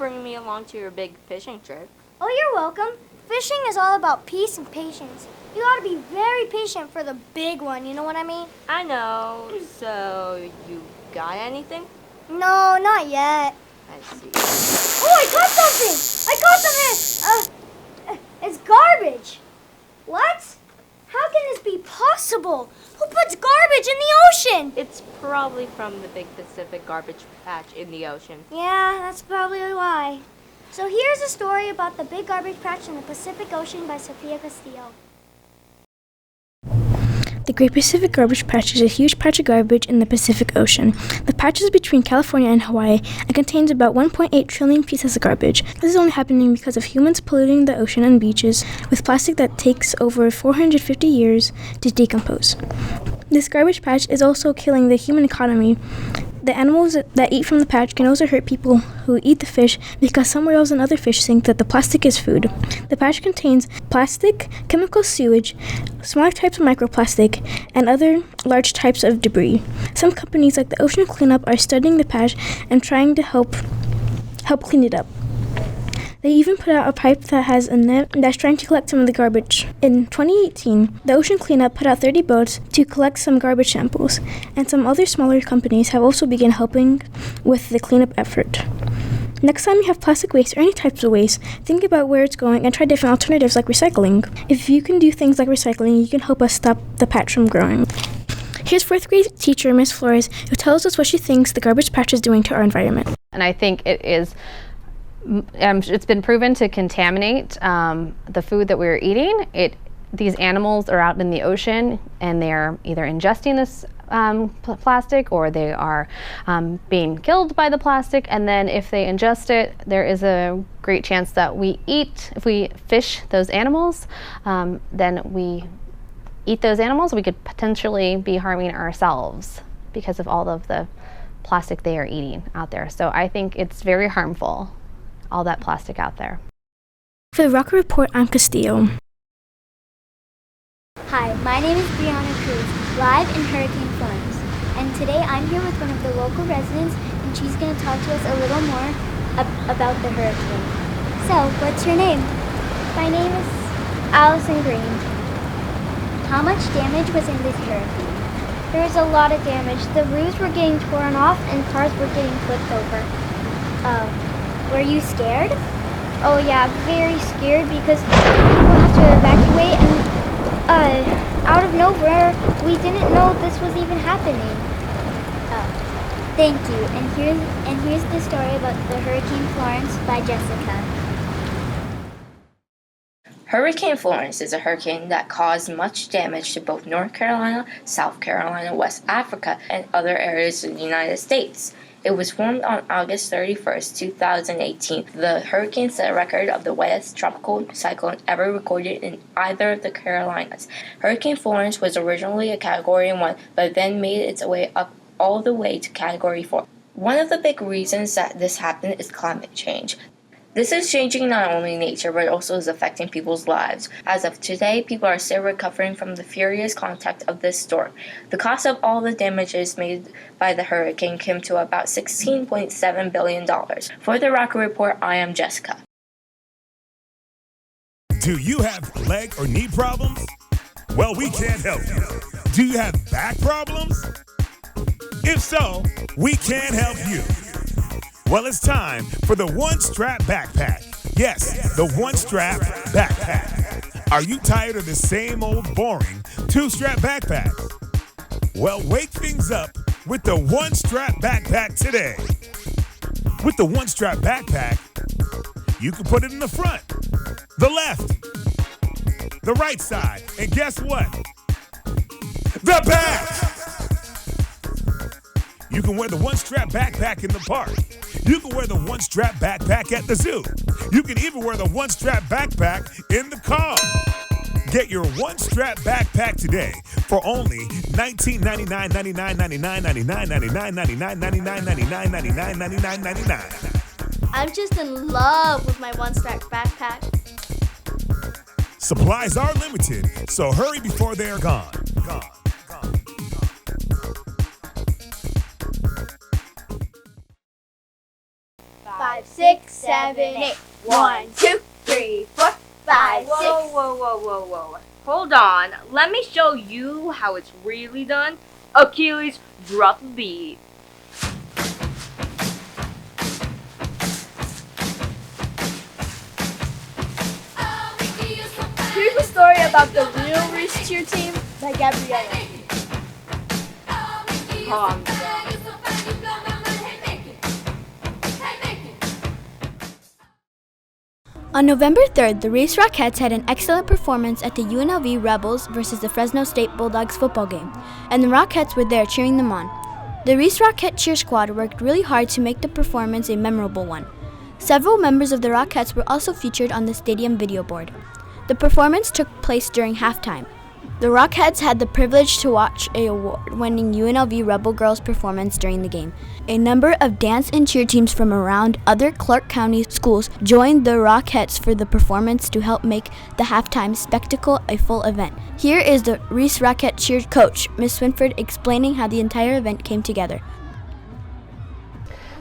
bringing me along to your big fishing trip. Oh, you're welcome. Fishing is all about peace and patience. You gotta be very patient for the big one, you know what I mean? I know. So, you got anything? No, not yet. I see. Oh, I caught something! I caught something! It's garbage. What? How can this be possible? Who puts garbage in the ocean? It's probably from the big Pacific garbage patch in the ocean. Yeah, that's probably why. So here's a story about the big garbage patch in the Pacific Ocean by Sophia Castillo. The Great Pacific Garbage Patch is a huge patch of garbage in the Pacific Ocean. The patch is between California and Hawaii and contains about 1.8 trillion pieces of garbage. This is only happening because of humans polluting the ocean and beaches with plastic that takes over 450 years to decompose. This garbage patch is also killing the human economy. The animals that eat from the patch can also hurt people who eat the fish because some whales and other fish think that the plastic is food. The patch contains plastic, chemical sewage, smaller types of microplastic, and other large types of debris. Some companies like the Ocean Cleanup are studying the patch and trying to help clean it up. They even put out a pipe that has a net that's trying to collect some of the garbage. In 2018, the Ocean Cleanup put out 30 boats to collect some garbage samples, and some other smaller companies have also begun helping with the cleanup effort. Next time you have plastic waste or any types of waste, think about where it's going and try different alternatives like recycling. If you can do things like recycling, you can help us stop the patch from growing. Here's 4th grade teacher, Miss Flores, who tells us what she thinks the garbage patch is doing to our environment. And I think it's been proven to contaminate the food that we're eating. These animals are out in the ocean and they're either ingesting this plastic or they are being killed by the plastic, and then if they ingest it, there is a great chance that if we fish those animals, then we eat those animals, we could potentially be harming ourselves because of all of the plastic they are eating out there. So I think it's very harmful, all that plastic out there. For the Rocket Report, I'm Castillo. Hi, my name is Brianna Cruz, live in Hurricane Florence. And today I'm here with one of the local residents, and she's going to talk to us a little more about the hurricane. So, what's your name? My name is Allison Green. How much damage was in this hurricane? There was a lot of damage. The roofs were getting torn off and cars were getting flipped over. Were you scared? Oh yeah, very scared because people have to evacuate, and out of nowhere, we didn't know this was even happening. Thank you. And here's the story about the Hurricane Florence by Jessica. Hurricane Florence is a hurricane that caused much damage to both North Carolina, South Carolina, West Africa, and other areas of the United States. It was formed on August 31st, 2018. The hurricane set a record of the wettest tropical cyclone ever recorded in either of the Carolinas. Hurricane Florence was originally a Category 1, but then made its way up all the way to Category 4. One of the big reasons that this happened is climate change. This is changing not only nature, but also is affecting people's lives. As of today, people are still recovering from the furious contact of this storm. The cost of all the damages made by the hurricane came to about $16.7 billion. For the Rocket Report, I am Jessica. Do you have leg or knee problems? Well, we can't help you. Do you have back problems? If so, we can help you. Well, it's time for the One Strap Backpack. Yes, the One Strap Backpack. Are you tired of the same old boring 2-strap backpack? Well, wake things up with the One Strap Backpack today. With the One Strap Backpack, you can put it in the front, the left, the right side, and guess what? The back! You can wear the One Strap Backpack in the park. You can wear the One Strap Backpack at the zoo. You can even wear the One Strap Backpack in the car. Get your One Strap Backpack today for only $19.99, $99.99, $99.99, $99.99, $99.99, $99.99. I'm just in love with my One Strap backpack. Supplies are limited, so hurry before they are gone. 5, 6. 6, 7, 8. 1, 2, 3, 4, 5, 6. Whoa. Hold on. Let me show you how it's really done. Achilles, drop the beat. Here's a story about the real Ries Cheer team by Gabriella. Calm down. On November 3rd, the Ries Rockettes had an excellent performance at the UNLV Rebels versus the Fresno State Bulldogs football game, and the Rockettes were there cheering them on. The Ries Cheer Squad worked really hard to make the performance a memorable one. Several members of the Rockettes were also featured on the stadium video board. The performance took place during halftime. The Rockettes had the privilege to watch an award-winning UNLV Rebel girls performance during the game. A number of dance and cheer teams from around other Clark County schools joined the Rockettes for the performance to help make the halftime spectacle a full event. Here is the Ries Rocket cheer coach, Miss Swinford, explaining how the entire event came together.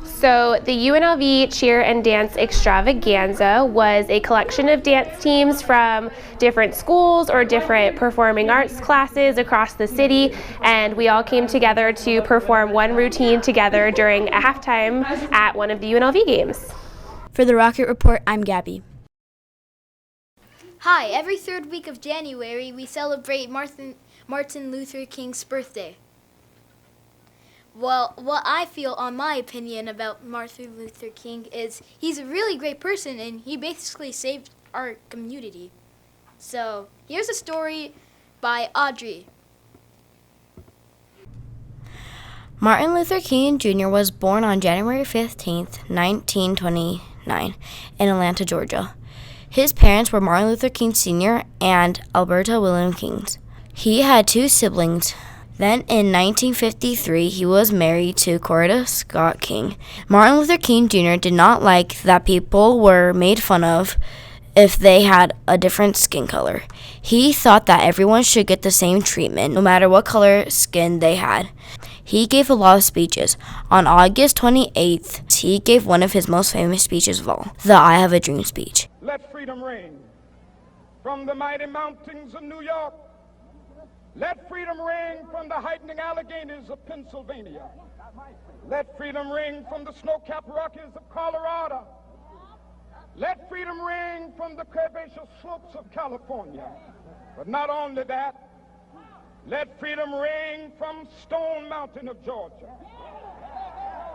So the UNLV Cheer and Dance Extravaganza was a collection of dance teams from different schools or different performing arts classes across the city, and we all came together to perform one routine together during a halftime at one of the UNLV games. For the Rocket Report, I'm Gabby. Hi, every third week of January we celebrate Martin Luther King's birthday. Well, what I feel on my opinion about Martin Luther King is he's a really great person and he basically saved our community. So, here's a story by Audrey. Martin Luther King Jr. was born on January 15th, 1929 in Atlanta, Georgia. His parents were Martin Luther King Sr. and Alberta William King. He had two siblings. Then in 1953, he was married to Coretta Scott King. Martin Luther King Jr. did not like that people were made fun of if they had a different skin color. He thought that everyone should get the same treatment, no matter what color skin they had. He gave a lot of speeches. On August 28th, he gave one of his most famous speeches of all, the I Have a Dream speech. Let freedom ring from the mighty mountains of New York. Let freedom ring from the heightening Alleghenies of Pennsylvania. Let freedom ring from the snow-capped Rockies of Colorado. Let freedom ring from the curvaceous slopes of California. But not only that, let freedom ring from Stone Mountain of Georgia.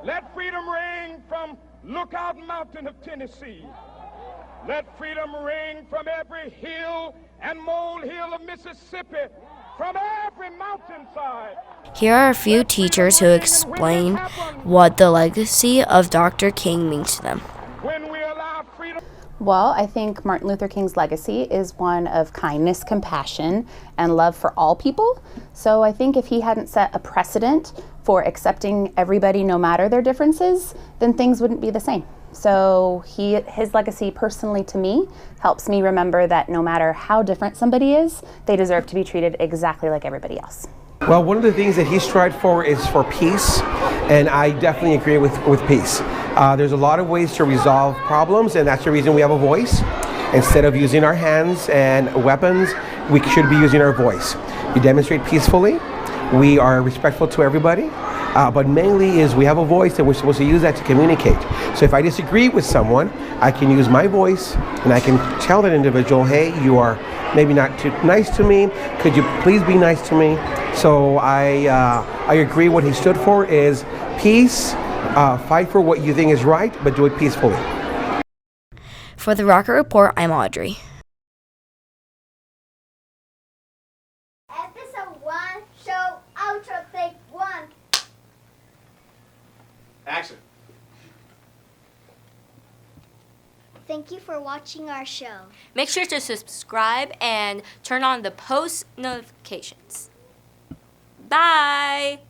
Let freedom ring from Lookout Mountain of Tennessee. Let freedom ring from every hill and molehill of Mississippi, from every mountainside. Here are a few teachers who explain what the legacy of Dr. King means to them. When we allow freedom. Well, I think Martin Luther King's legacy is one of kindness, compassion, and love for all people. So I think if he hadn't set a precedent for accepting everybody no matter their differences, then things wouldn't be the same. So his legacy personally to me helps me remember that no matter how different somebody is, they deserve to be treated exactly like everybody else. Well, one of the things that he strived for is for peace, and I definitely agree with peace. There's a lot of ways to resolve problems, and that's the reason we have a voice. Instead of using our hands and weapons, we should be using our voice. We demonstrate peacefully, we are respectful to everybody, but mainly is we have a voice and we're supposed to use that to communicate. So if I disagree with someone, I can use my voice and I can tell that individual, hey, you are maybe not too nice to me, could you please be nice to me? So I agree what he stood for is peace, fight for what you think is right, but do it peacefully. For the Rocket Report, I'm Audrey. Episode 1, show, outro, take 1. Action. Thank you for watching our show. Make sure to subscribe and turn on the post notifications. Bye!